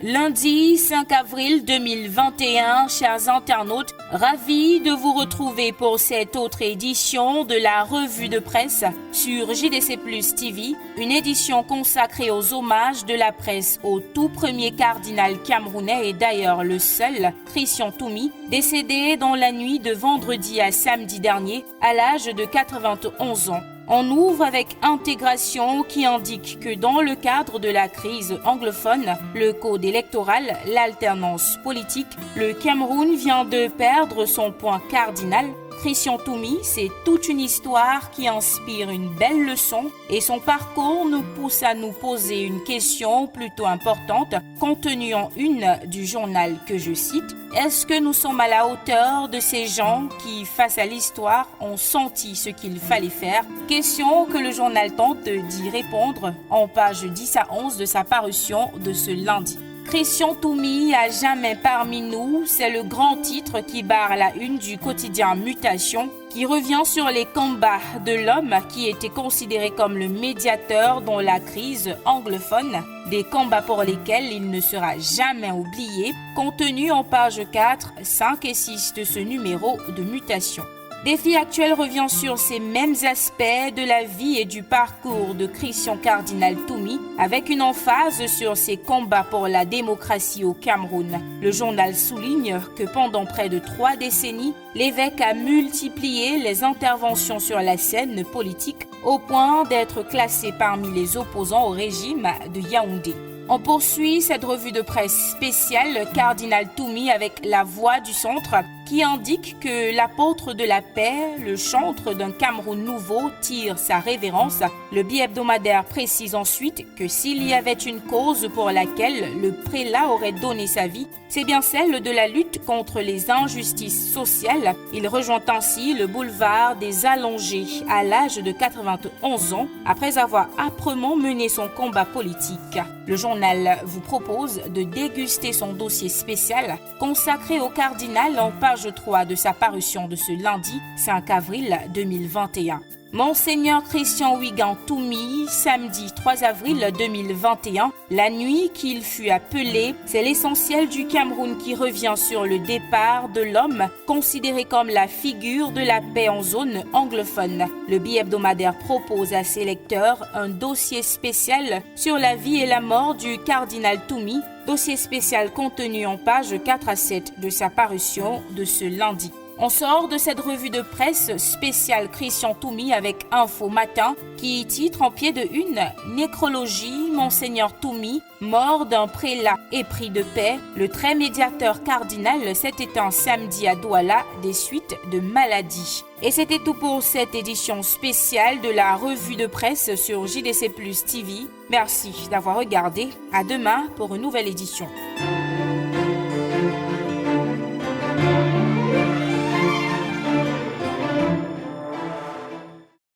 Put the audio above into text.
Lundi 5 avril 2021, chers internautes, ravis de vous retrouver pour cette autre édition de la revue de presse sur JDC Plus TV, une édition consacrée aux hommages de la presse au tout premier cardinal camerounais et d'ailleurs le seul, Christian Toumi, décédé dans la nuit de vendredi à samedi dernier à l'âge de 91 ans. On ouvre avec Intégration qui indique que dans le cadre de la crise anglophone, le code électoral, l'alternance politique, le Cameroun vient de perdre son point cardinal. Christian Toumi, c'est toute une histoire qui inspire une belle leçon et son parcours nous pousse à nous poser une question plutôt importante contenue en une du journal que je cite. Est-ce que nous sommes à la hauteur de ces gens qui, face à l'histoire, ont senti ce qu'il fallait faire? Question que le journal tente d'y répondre en pages 10 à 11 de sa parution de ce lundi. Christian Toumi à jamais parmi nous, c'est le grand titre qui barre la une du quotidien Mutation, qui revient sur les combats de l'homme qui était considéré comme le médiateur dans la crise anglophone, des combats pour lesquels il ne sera jamais oublié, contenu en pages 4, 5 et 6 de ce numéro de Mutation. Défi actuel revient sur ces mêmes aspects de la vie et du parcours de Christian Cardinal Toumi, avec une emphase sur ses combats pour la démocratie au Cameroun. Le journal souligne que pendant près de 3 décennies, l'évêque a multiplié les interventions sur la scène politique au point d'être classé parmi les opposants au régime de Yaoundé. On poursuit cette revue de presse spéciale Cardinal Toumi avec La Voix du Centre qui indique que l'apôtre de la paix, le chantre d'un Cameroun nouveau, tire sa révérence. Le bi-hebdomadaire précise ensuite que s'il y avait une cause pour laquelle le prélat aurait donné sa vie, c'est bien celle de la lutte contre les injustices sociales. Il rejoint ainsi le boulevard des Allongés à l'âge de 91 ans après avoir âprement mené son combat politique. Le journal vous propose de déguster son dossier spécial consacré au cardinal en page 3 de sa parution de ce lundi 5 avril 2021. Monseigneur Christian Wigan Toumi, samedi 3 avril 2021, la nuit qu'il fut appelé, c'est l'essentiel du Cameroun qui revient sur le départ de l'homme considéré comme la figure de la paix en zone anglophone. Le bi-hebdomadaire propose à ses lecteurs un dossier spécial sur la vie et la mort du cardinal Toumi, dossier spécial contenu en pages 4 à 7 de sa parution de ce lundi. On sort de cette revue de presse spéciale Christian Toumi avec Info Matin qui titre en pied de une Nécrologie, Monseigneur Toumi, mort d'un prélat épris de paix. Le très médiateur cardinal s'est éteint samedi à Douala des suites de maladie. Et c'était tout pour cette édition spéciale de la revue de presse sur JDC Plus TV. Merci d'avoir regardé. À demain pour une nouvelle édition.